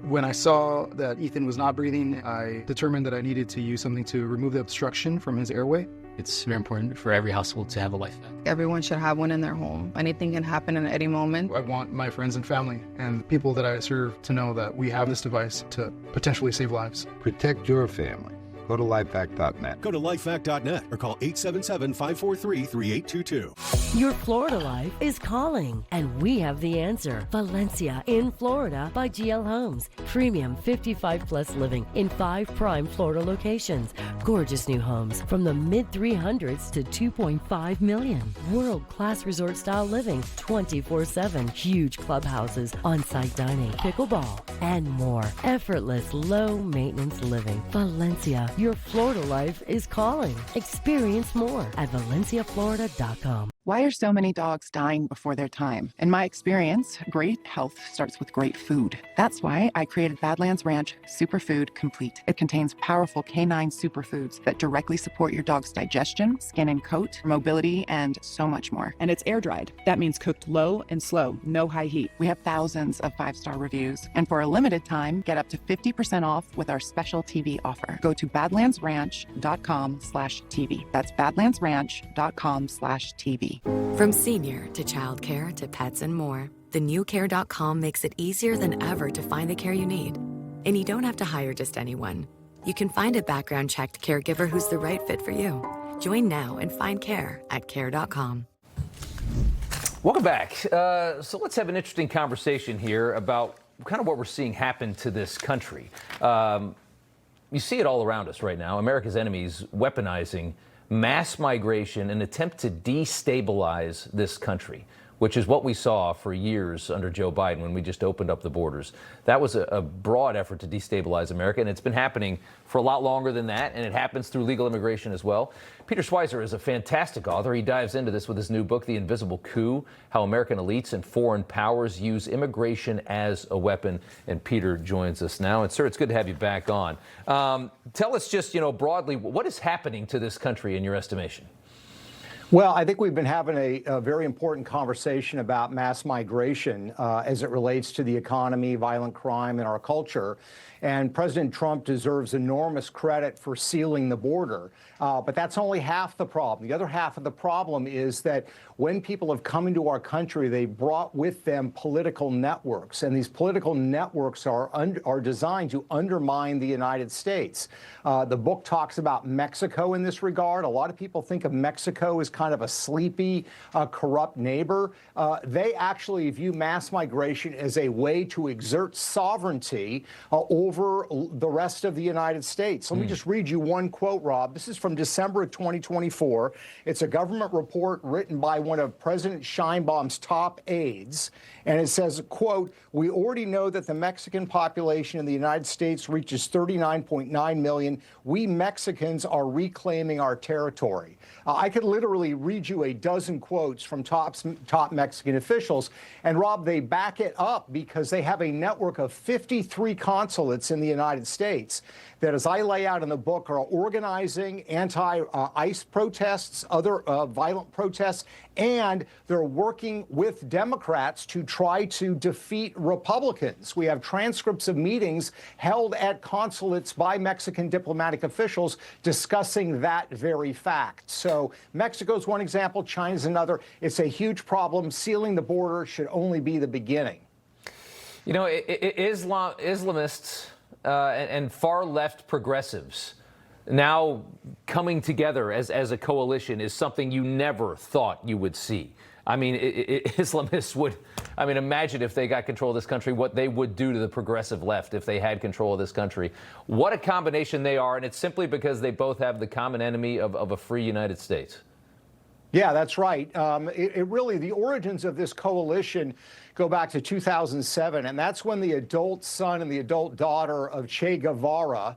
When I saw that Ethan was not breathing, I determined that I needed to use something to remove the obstruction from his airway. It's very important for every household to have a life vest. Everyone should have one in their home. Anything can happen at any moment. I want my friends and family and people that I serve to know that we have this device to potentially save lives. Protect your family. Go to lifevac.net. Go to lifevac.net or call 877-543-3822. Your Florida life is calling, and we have the answer. Valencia in Florida by GL Homes. Premium 55-plus living in 5 prime Florida locations. Gorgeous new homes from the mid-300s to $2.5 million. World-class resort-style living 24/7. Huge clubhouses, on-site dining, pickleball, and more. Effortless, low-maintenance living. Valencia. Your Florida life is calling. Experience more at valenciaflorida.com. Why are so many dogs dying before their time? In my experience, great health starts with great food. That's why I created Badlands Ranch Superfood Complete. It contains powerful canine superfoods that directly support your dog's digestion, skin and coat, mobility, and so much more. And it's air dried. That means cooked low and slow, no high heat. We have thousands of 5-star reviews. And for a limited time, get up to 50% off with our special TV offer. Go to badlandsranch.com/TV. That's badlandsranch.com/TV. From senior to childcare to pets and more, the new care.com makes it easier than ever to find the care you need. And you don't have to hire just anyone. You can find a background-checked caregiver who's the right fit for you. Join now and find care at care.com. Welcome back. So let's have an interesting conversation here about kind of what we're seeing happen to this country. You see it all around us right now. America's enemies weaponizing mass migration, an attempt to destabilize this country, which is what we saw for years under Joe Biden when we just opened up the borders. That was a broad effort to destabilize America, and it's been happening for a lot longer than that, and it happens through legal immigration as well. Peter Schweizer is a fantastic author. He dives into this with his new book, The Invisible Coup, How American Elites and Foreign Powers Use Immigration as a Weapon. And Peter joins us now. And, sir, it's good to have you back on. Tell us just, broadly, what is happening to this country in your estimation? Well, I think we've been having a very important conversation about mass migration as it relates to the economy, violent crime, and our culture. And President Trump deserves enormous credit for sealing the border. But that's only half the problem. The other half of the problem is that when people have come into our country, they brought with them political networks. And these political networks are designed to undermine the United States. The book talks about Mexico in this regard. A lot of people think of Mexico as kind of a sleepy, corrupt neighbor. They actually view mass migration as a way to exert sovereignty over the rest of the United States. Let me just read you one quote, Rob. This is from December of 2024. It's a government report written by one of President Sheinbaum's top aides. And it says, quote, "We already know that the Mexican population in the United States reaches 39.9 million. We Mexicans are reclaiming our territory." I could literally read you a dozen quotes from top Mexican officials. And, Rob, they back it up because they have a network of 53 consulates in the United States that, as I lay out in the book, are organizing anti-ICE protests, other violent protests, and they're working with Democrats to try to defeat Republicans. We have transcripts of meetings held at consulates by Mexican diplomatic officials discussing that very fact. So Mexico's one example, China's another. It's a huge problem. Sealing the border should only be the beginning. You know, Islamists and far-left progressives now coming together as a coalition is something you never thought you would see. I mean, Islamists would, imagine if they got control of this country, what they would do to the progressive left if they had control of this country. What a combination they are, and it's simply because they both have the common enemy of a free United States. Yeah, that's right. It really, the origins of this coalition go back to 2007, and that's when the adult son and the adult daughter of Che Guevara,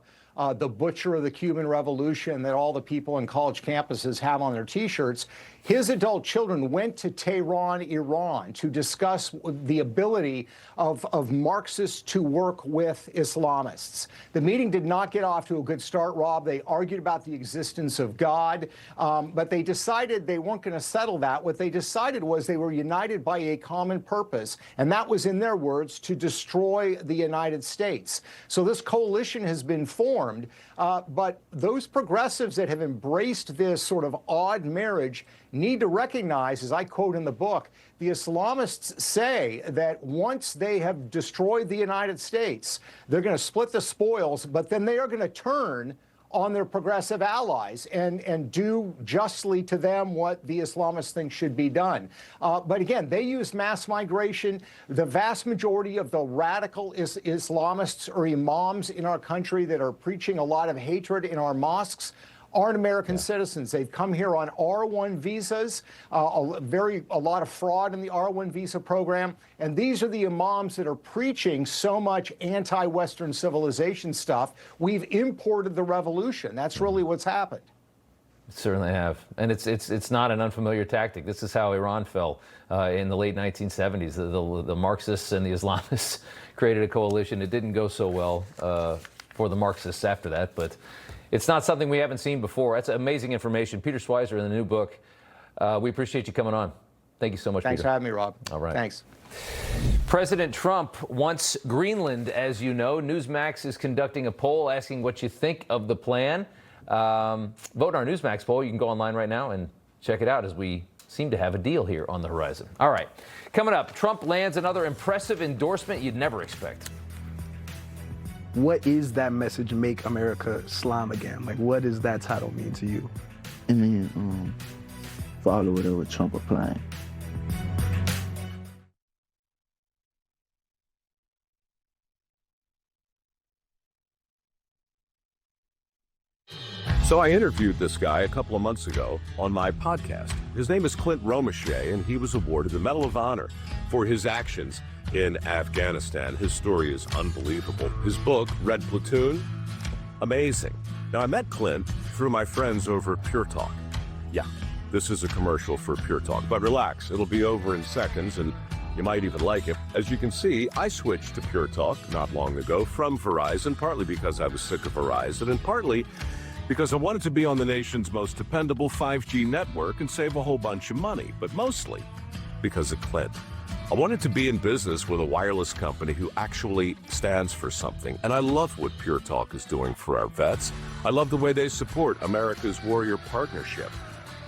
the butcher of the Cuban Revolution that all the people in college campuses have on their T-shirts, his adult children went to Tehran, Iran, to discuss the ability of Marxists to work with Islamists. The meeting did not get off to a good start, Rob. They argued about the existence of God, but they decided they weren't going to settle that. What they decided was they were united by a common purpose, and that was, in their words, to destroy the United States. So this coalition has been formed, but those progressives that have embraced this sort of odd marriage need to recognize, as I quote in the book, the Islamists say that once they have destroyed the United States, they're going to split the spoils, but then they are going to turn on their progressive allies and do justly to them what the Islamists think should be done. But again, they use mass migration. The vast majority of the radical Islamists or imams in our country that are preaching a lot of hatred in our mosques aren't American citizens. They've come here on R1 visas, a lot of fraud in the R1 visa program. And these are the imams that are preaching so much anti-Western civilization stuff. We've imported the revolution. That's really what's happened. Certainly have. And it's not an unfamiliar tactic. This is how Iran fell in the late 1970s. The Marxists and the Islamists created a coalition. It didn't go so well for the Marxists after that, but it's not something we haven't seen before. That's amazing information. Peter Schweizer in the new book. We appreciate you coming on. Thank you so much, Thanks Peter. for having me, Rob. All right. Thanks. President Trump wants Greenland, as you know. Newsmax is conducting a poll asking what you think of the plan. Vote in our Newsmax poll. You can go online right now and check it out as we seem to have a deal here on the horizon. All right. Coming up, Trump lands another impressive endorsement you'd never expect. What is that message, Make America Islam Again? Like, what does that title mean to you? It means follow whatever Trump applying. So I interviewed this guy a couple of months ago on my podcast. His name is Clint Romeshay, and he was awarded the Medal of Honor for his actions in Afghanistan. His story is unbelievable. His book, Red Platoon, amazing. Now, I met Clint through my friends over at Pure Talk. Yeah, this is a commercial for Pure Talk, but relax, it'll be over in seconds, and you might even like it. As you can see, I switched to Pure Talk not long ago from Verizon, partly because I was sick of Verizon, and partly because I wanted to be on the nation's most dependable 5G network and save a whole bunch of money, but mostly because of Clint. I wanted to be in business with a wireless company who actually stands for something, and I love what Pure Talk is doing for our vets. I love the way they support America's Warrior Partnership.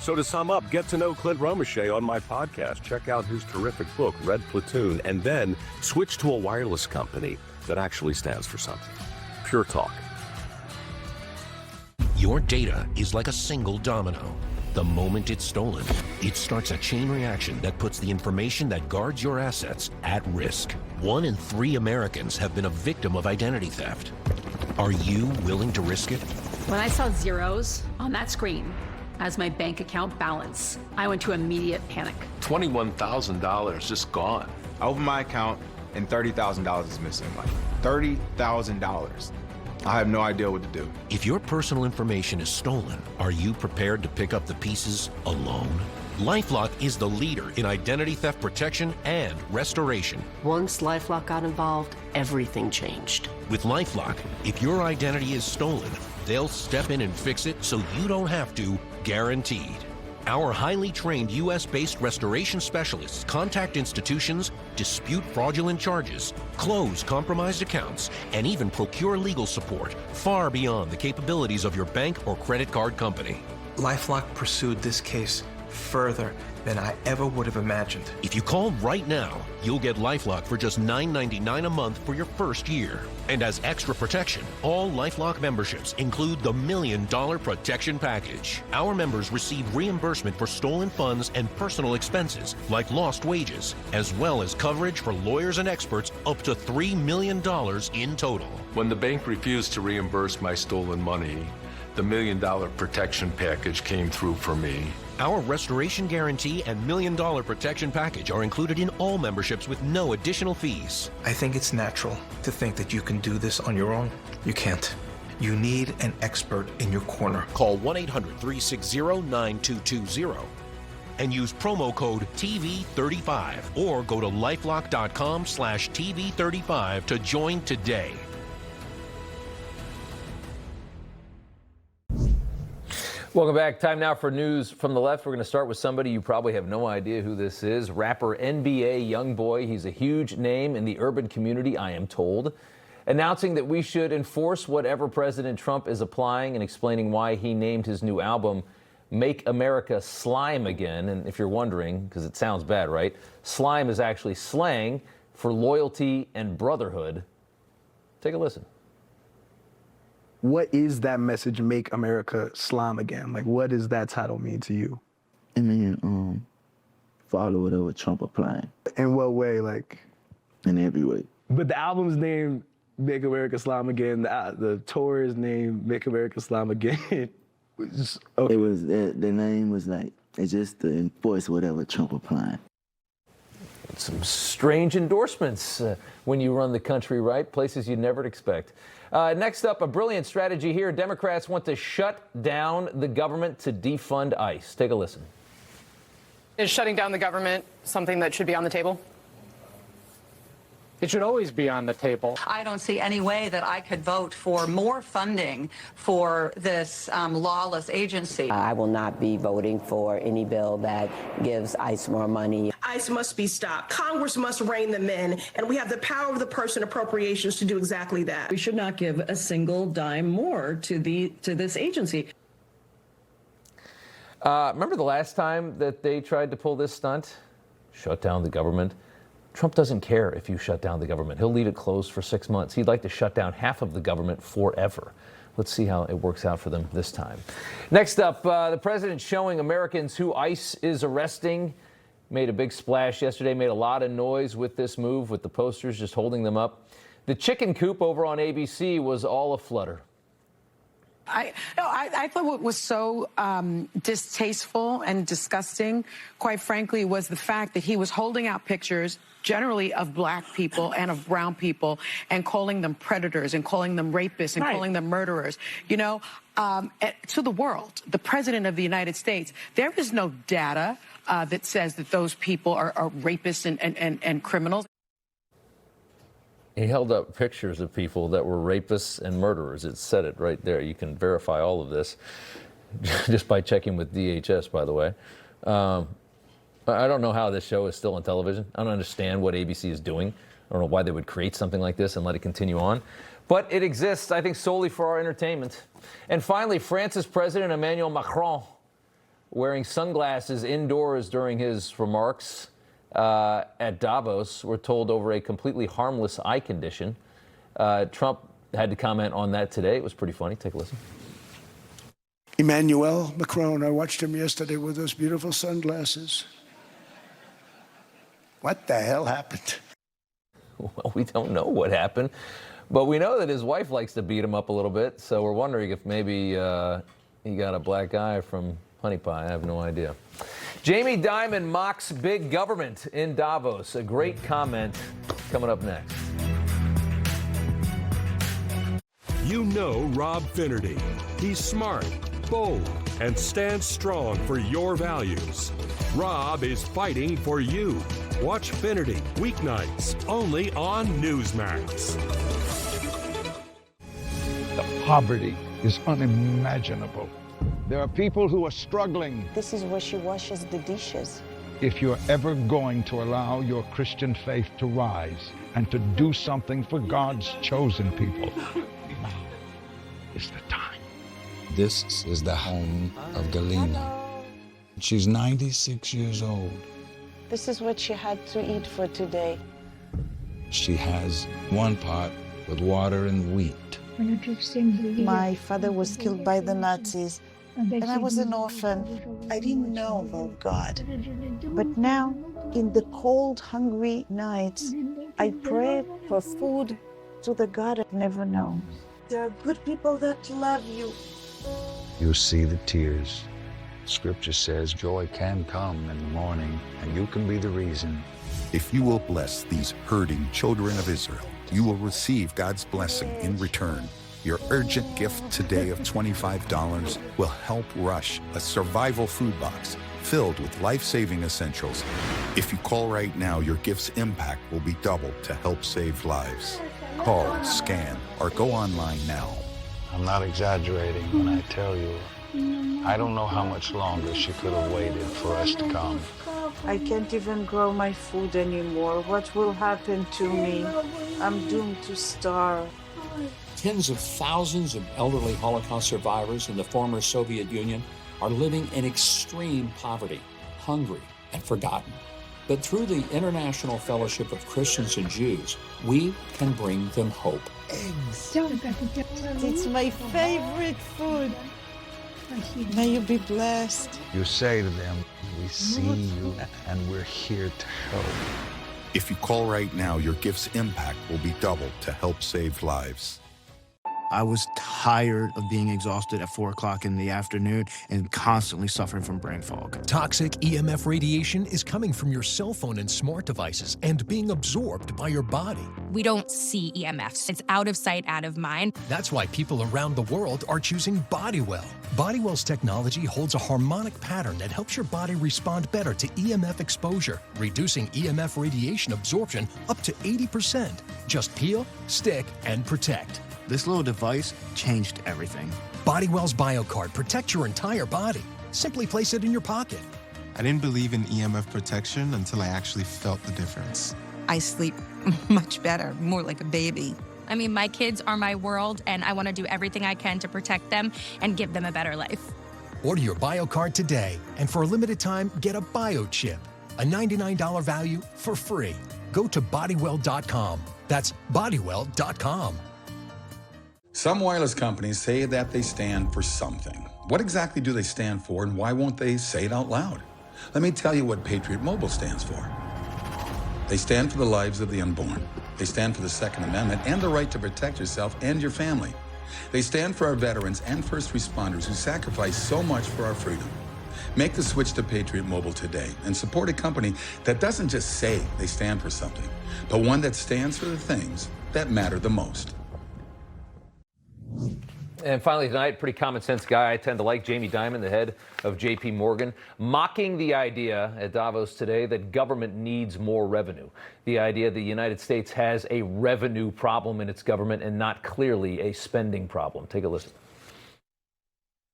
So to sum up, get to know Clint Romeshay on my podcast, check out his terrific book, Red Platoon, and then switch to a wireless company that actually stands for something. Pure Talk. Your data is like a single domino. The moment it's stolen, it starts a chain reaction that puts the information that guards your assets at risk. 1 in 3 Americans have been a victim of identity theft. Are you willing to risk it? When I saw zeros on that screen as my bank account balance, I went to immediate panic. $21,000 just gone. I opened my account and $30,000 is missing. Like $30,000. I have no idea what to do. If your personal information is stolen, are you prepared to pick up the pieces alone? LifeLock is the leader in identity theft protection and restoration. Once LifeLock got involved, everything changed. With LifeLock, if your identity is stolen, they'll step in and fix it so you don't have to, guaranteed. Our highly trained U.S.-based restoration specialists contact institutions, dispute fraudulent charges, close compromised accounts, and even procure legal support far beyond the capabilities of your bank or credit card company. LifeLock pursued this case further than I ever would have imagined. If you call right now, you'll get LifeLock for just $9.99 a month for your first year. And as extra protection, all LifeLock memberships include the $1 Million Protection Package. Our members receive reimbursement for stolen funds and personal expenses, like lost wages, as well as coverage for lawyers and experts up to $3 million in total. When the bank refused to reimburse my stolen money, The $1 Million protection package came through for me. Our restoration guarantee and $1 Million protection package are included in all memberships with no additional fees. I think it's natural to think that you can do this on your own. You can't. You need an expert in your corner. Call 1-800-360-9220 and use promo code TV35 or go to lifelock.com/TV35 to join today. Welcome back. Time now for news from the left. We're going to start with somebody you probably have no idea who this is. Rapper NBA Youngboy. He's a huge name in the urban community, I am told. Announcing that we should enforce whatever President Trump is applying and explaining why he named his new album Make America Slime Again. And if you're wondering, because it sounds bad, right? Slime is actually slang for loyalty and brotherhood. Take a listen. What is that message, Make America Slime Again? Like, what does that title mean to you? I mean, follow whatever Trump applying. In what way, like? In every way. But the album's name, Make America Slime Again. The tour is named Make America Slime Again. It was, the name was like, it's just to enforce whatever Trump applying. Some strange endorsements when you run the country, right? Places you'd never expect. Next up, a brilliant strategy here. Democrats want to shut down the government to defund ICE. Take a listen. Is shutting down the government something that should be on the table? It should always be on the table. I don't see any way that I could vote for more funding for this lawless agency. I will not be voting for any bill that gives ICE more money. ICE must be stopped. Congress must rein them in, and we have the power of the purse and appropriations to do exactly that. We should not give a single dime more to this agency. Remember the last time that they tried to pull this stunt? Shut down the government. Trump doesn't care if you shut down the government. He'll leave it closed for 6 months. He'd like to shut down half of the government forever. Let's see how it works out for them this time. Next up, the president showing Americans who ICE is arresting. Made a big splash yesterday, made a lot of noise with this move, with the posters just holding them up. The chicken coop over on ABC was all aflutter. I thought what was so distasteful and disgusting, quite frankly, was the fact that he was holding out pictures generally of black people and of brown people and calling them predators and calling them rapists and calling them murderers. You know, to the world, the president of the United States, there is no data that says that those people are rapists and criminals. He held up pictures of people that were rapists and murderers. It said it right there. You can verify all of this just by checking with DHS, by the way. I don't know how this show is still on television. I don't understand what ABC is doing. I don't know why they would create something like this and let it continue on. But it exists, I think, solely for our entertainment. And finally, France's President Emmanuel Macron wearing sunglasses indoors during his remarks at Davos, we're told, over a completely harmless eye condition. Trump had to comment on that today. It was pretty funny. Take a listen. Emmanuel Macron, I watched him yesterday with those beautiful sunglasses. What the hell happened? Well, we don't know what happened, but we know that his wife likes to beat him up a little bit, so we're wondering if maybe he got a black eye from honey pie. I have no idea. Jamie Dimon mocks big government in Davos. A great comment coming up next. You know Rob Finnerty. He's smart, bold, and stands strong for your values. Rob is fighting for you. Watch Finnerty weeknights only on Newsmax. The poverty is unimaginable. There are people who are struggling. This is where she washes the dishes. If you're ever going to allow your Christian faith to rise and to do something for God's chosen people, now is the time. This is the home of Galina. She's 96 years old. This is what she had to eat for today. She has one pot with water and wheat. My father was killed by the Nazis, and I was an orphan. I didn't know about God. But now, in the cold, hungry nights, I pray for food to the God I've never known. There are good people that love you, You'll see the tears. Scripture says joy can come in the morning, and you can be the reason. If you will bless these hurting children of Israel, you will receive God's blessing in return. Your urgent gift today of $25 will help Rush, a survival food box filled with life-saving essentials. If you call right now, your gift's impact will be doubled to help save lives. Call, scan, or go online now. I'm not exaggerating when I tell you, I don't know how much longer she could have waited for us to come. I can't even grow my food anymore. What will happen to me? I'm doomed to starve. Tens of thousands of elderly Holocaust survivors in the former Soviet Union are living in extreme poverty, hungry, and forgotten. But through the International Fellowship of Christians and Jews, we can bring them hope. Eggs. It's my favorite food. May you be blessed. You say to them, we see you and we're here to help. If you call right now, your gift's impact will be doubled to help save lives. I was tired of being exhausted at 4 o'clock in the afternoon and constantly suffering from brain fog. Toxic EMF radiation is coming from your cell phone and smart devices and being absorbed by your body. We don't see EMFs. It's out of sight, out of mind. That's why people around the world are choosing Bodywell. Bodywell's technology holds a harmonic pattern that helps your body respond better to EMF exposure, reducing EMF radiation absorption up to 80%. Just peel, stick, and protect. This little device changed everything. Bodywell's BioCard protects your entire body. Simply place it in your pocket. I didn't believe in EMF protection until I actually felt the difference. I sleep much better, more like a baby. I mean, my kids are my world, and I want to do everything I can to protect them and give them a better life. Order your BioCard today, and for a limited time, get a BioChip, a $99 value for free. Go to bodywell.com. That's bodywell.com. Some wireless companies say that they stand for something. What exactly do they stand for, and why won't they say it out loud? Let me tell you what Patriot Mobile stands for. They stand for the lives of the unborn. They stand for the Second Amendment and the right to protect yourself and your family. They stand for our veterans and first responders who sacrifice so much for our freedom. Make the switch to Patriot Mobile today and support a company that doesn't just say they stand for something, but one that stands for the things that matter the most. And finally tonight, pretty common sense guy I tend to like, Jamie Dimon, the head of J.P. Morgan, mocking the idea at Davos today that government needs more revenue. The idea the United States has a revenue problem in its government and not clearly a spending problem. Take a listen.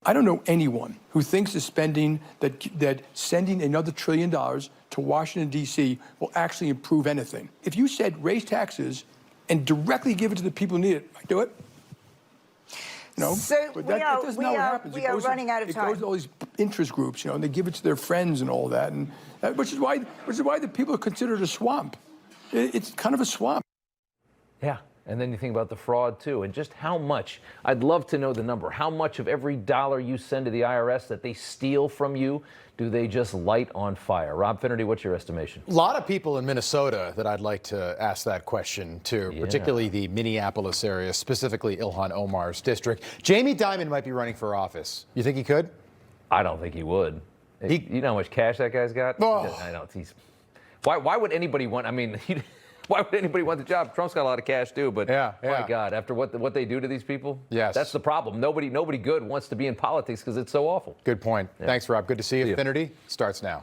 I don't know anyone who thinks that sending another $1 trillion to Washington, D.C. will actually improve anything. If you said raise taxes and directly give it to the people who need it, I'd do it. No, but that's not what happens. We are running out of time. It goes to all these interest groups, and they give it to their friends and all that, and which is why the people are considered a swamp. It's kind of a swamp. Yeah, and then you think about the fraud too, and just how much. I'd love to know the number. How much of every dollar you send to the IRS that they steal from you do they just light on fire? Rob Finnerty, what's your estimation? A lot of people in Minnesota that I'd like to ask that question to, particularly the Minneapolis area, specifically Ilhan Omar's district. Jamie Dimon might be running for office. You think he could? I don't think he would. You know how much cash that guy's got? Oh. I know. Why would anybody want, why would anybody want the job? Trump's got a lot of cash too, but my God, after what they do to these people, that's the problem. Nobody good wants to be in politics because it's so awful. Good point. Thanks, Rob. Good to see you. Finnerty starts now.